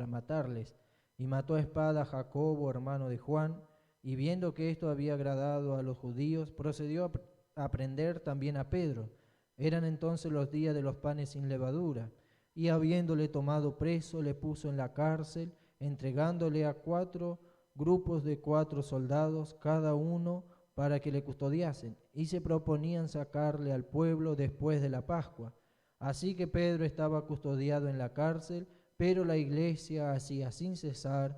matarles. Y mató a espada a Jacobo, hermano de Juan, y viendo que esto había agradado a los judíos, procedió a prender también a Pedro. Eran entonces los días de los panes sin levadura, y habiéndole tomado preso, le puso en la cárcel, entregándole a 4 grupos de 4 soldados, cada uno para que le custodiasen, y se proponían sacarle al pueblo después de la Pascua. Así que Pedro estaba custodiado en la cárcel, pero la iglesia hacía sin cesar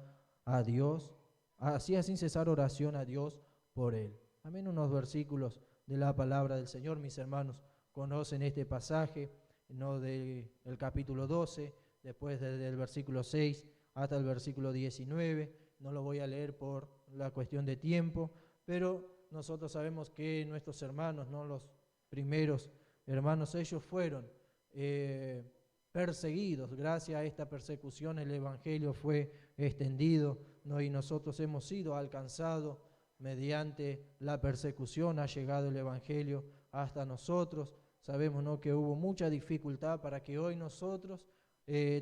oración a Dios por él. Amén. Unos versículos de la palabra del Señor. Mis hermanos conocen este pasaje, ¿no?, del capítulo 12, después del versículo 6 hasta el versículo 19. No lo voy a leer por la cuestión de tiempo, pero nosotros sabemos que nuestros hermanos, ¿no?, los primeros hermanos, ellos fueron perseguidos. Gracias a esta persecución el evangelio fue extendido, ¿no?, y nosotros hemos sido alcanzados mediante la persecución. Ha llegado el evangelio hasta nosotros. Sabemos, ¿no?, que hubo mucha dificultad para que hoy nosotros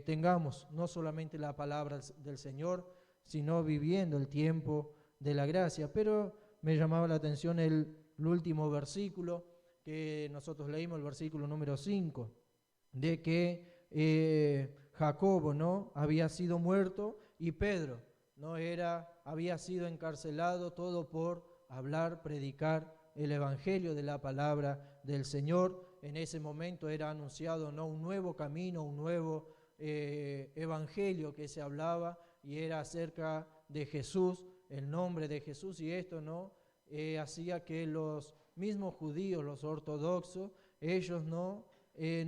tengamos no solamente la palabra del Señor, sino viviendo el tiempo de la gracia. Pero me llamaba la atención el último versículo que nosotros leímos, el versículo número 5, de que Jacobo, ¿no?, había sido muerto y Pedro, ¿no?, había sido encarcelado, todo por hablar, predicar el evangelio de la palabra del Señor. En ese momento era anunciado, ¿no?, un nuevo camino, un nuevo evangelio que se hablaba, y era acerca de Jesús, el nombre de Jesús, y esto, ¿no?, hacía que los mismos judíos, los ortodoxos, ellos no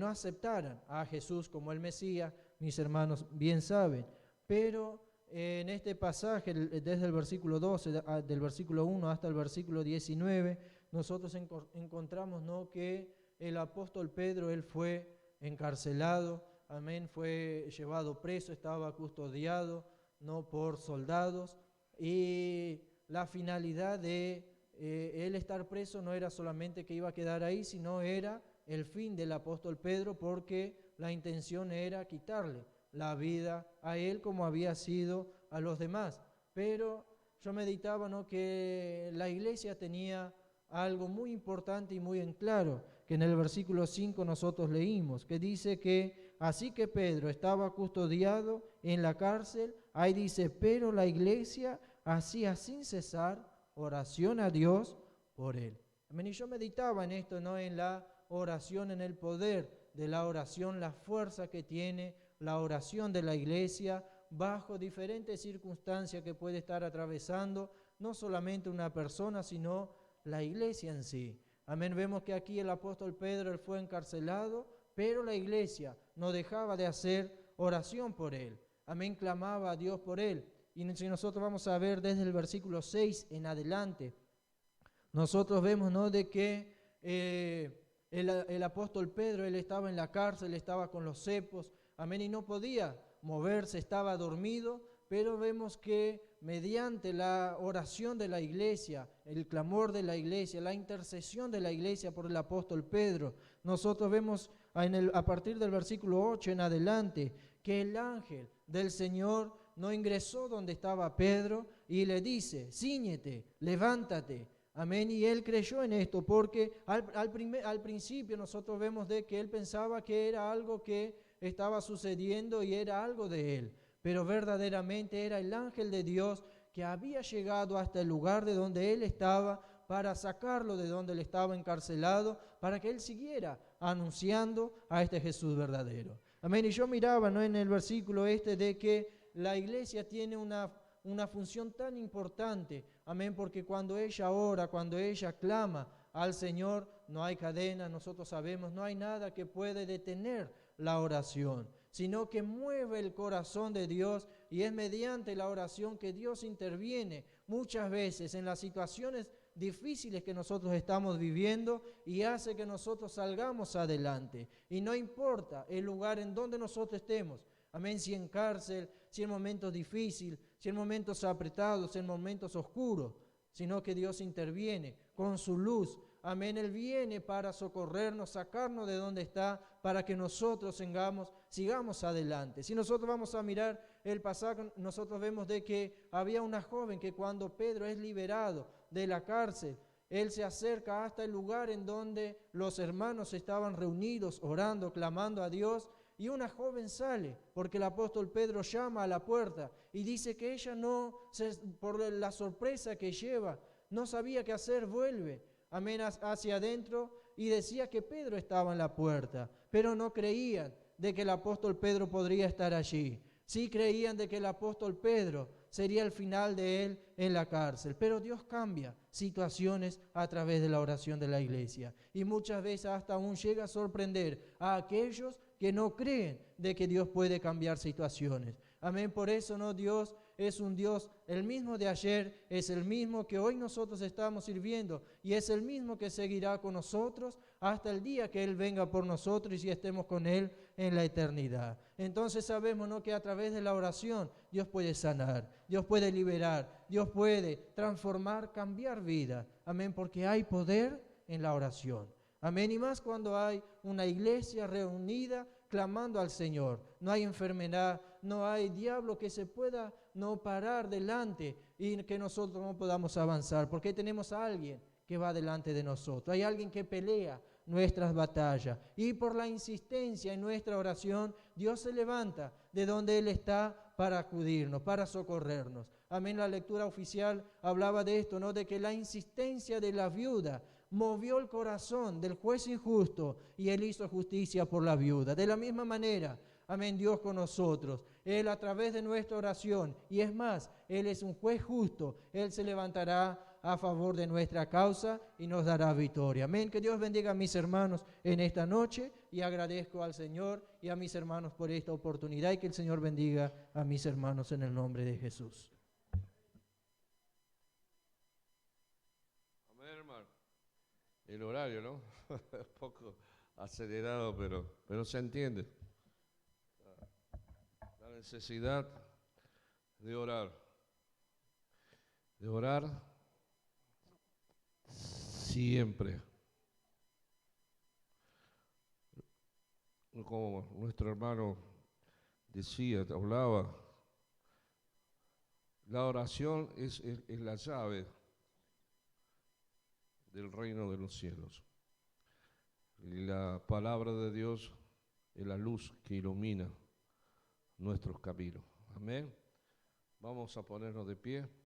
aceptaran a Jesús como el Mesías. Mis hermanos bien saben. Pero en este pasaje, desde el versículo 12, del versículo 1 hasta el versículo 19, nosotros encontramos, ¿no?, que el apóstol Pedro, él fue encarcelado, amén, fue llevado preso, estaba custodiado, ¿no?, por soldados, y la finalidad de él estar preso no era solamente que iba a quedar ahí, sino era el fin del apóstol Pedro, porque la intención era quitarle la vida a él como había sido a los demás. Pero yo meditaba, ¿no?, que la iglesia tenía algo muy importante y muy en claro, que en el versículo 5 nosotros leímos, que dice que así que Pedro estaba custodiado en la cárcel, ahí dice, pero la iglesia hacía sin cesar oración a Dios por él. Amén. Y yo meditaba en esto, ¿no?, en la oración, en el poder de la oración, la fuerza que tiene la oración de la iglesia bajo diferentes circunstancias que puede estar atravesando no solamente una persona, sino la iglesia en sí. Amén. Vemos que aquí el apóstol Pedro, él fue encarcelado, pero la iglesia no dejaba de hacer oración por él. Amén. Clamaba a Dios por él. Y si nosotros vamos a ver desde el versículo 6 en adelante, nosotros vemos, ¿no?, de que el apóstol Pedro, él estaba en la cárcel, estaba con los cepos, amén, y no podía moverse, estaba dormido, pero vemos que mediante la oración de la iglesia, el clamor de la iglesia, la intercesión de la iglesia por el apóstol Pedro, nosotros vemos a partir del versículo 8 en adelante, que el ángel del Señor no ingresó donde estaba Pedro y le dice, cíñete, levántate. Amén. Y él creyó en esto porque al principio nosotros vemos de que él pensaba que era algo que estaba sucediendo y era algo de él. Pero verdaderamente era el ángel de Dios que había llegado hasta el lugar de donde él estaba para sacarlo de donde él estaba encarcelado, para que él siguiera anunciando a este Jesús verdadero. Amén. Y yo miraba, ¿no?, en el versículo de que la iglesia tiene una función tan importante, amén, porque cuando ella ora, cuando ella clama al Señor, no hay cadena, nosotros sabemos, no hay nada que puede detener la oración, sino que mueve el corazón de Dios, y es mediante la oración que Dios interviene muchas veces en las situaciones difíciles que nosotros estamos viviendo y hace que nosotros salgamos adelante. Y no importa el lugar en donde nosotros estemos, amén, si en cárcel, si en momentos difíciles, si en momentos apretados, en momentos oscuros, sino que Dios interviene con su luz. Amén, Él viene para socorrernos, sacarnos de donde está, para que nosotros sigamos adelante. Si nosotros vamos a mirar el pasaje, nosotros vemos de que había una joven que cuando Pedro es liberado de la cárcel, él se acerca hasta el lugar en donde los hermanos estaban reunidos, orando, clamando a Dios, y una joven sale, porque el apóstol Pedro llama a la puerta y dice que ella por la sorpresa que lleva, no sabía qué hacer, vuelve, amén, hacia adentro, y decía que Pedro estaba en la puerta, pero no creían de que el apóstol Pedro podría estar allí. Sí creían de que el apóstol Pedro sería el final de él en la cárcel, pero Dios cambia situaciones a través de la oración de la iglesia, y muchas veces hasta aún llega a sorprender a aquellos que no creen de que Dios puede cambiar situaciones. Amén, por eso no, Dios es un Dios, el mismo de ayer, es el mismo que hoy nosotros estamos sirviendo, y es el mismo que seguirá con nosotros hasta el día que Él venga por nosotros y estemos con Él en la eternidad. Entonces sabemos, ¿no?, que a través de la oración Dios puede sanar, Dios puede liberar, Dios puede transformar, cambiar vida. Amén, porque hay poder en la oración. Amén, y más cuando hay una iglesia reunida clamando al Señor. No hay enfermedad, no hay diablo que se pueda no parar delante y que nosotros no podamos avanzar, porque tenemos a alguien que va delante de nosotros. Hay alguien que pelea nuestras batallas, y por la insistencia en nuestra oración, Dios se levanta de donde Él está para acudirnos, para socorrernos. Amén, la lectura oficial hablaba de esto, ¿no?, de que la insistencia de la viuda movió el corazón del juez injusto y Él hizo justicia por la viuda. De la misma manera, amén, Dios con nosotros. Él a través de nuestra oración, y es más, Él es un juez justo, Él se levantará a favor de nuestra causa y nos dará victoria. Amén, que Dios bendiga a mis hermanos en esta noche, y agradezco al Señor y a mis hermanos por esta oportunidad, y que el Señor bendiga a mis hermanos en el nombre de Jesús. Amén, hermano. El horario, ¿no? Un poco acelerado, pero se entiende. La necesidad de orar siempre. Como nuestro hermano decía, hablaba, la oración es la llave del reino de los cielos. Y la palabra de Dios es la luz que ilumina nuestros caminos. Amén. Vamos a ponernos de pie.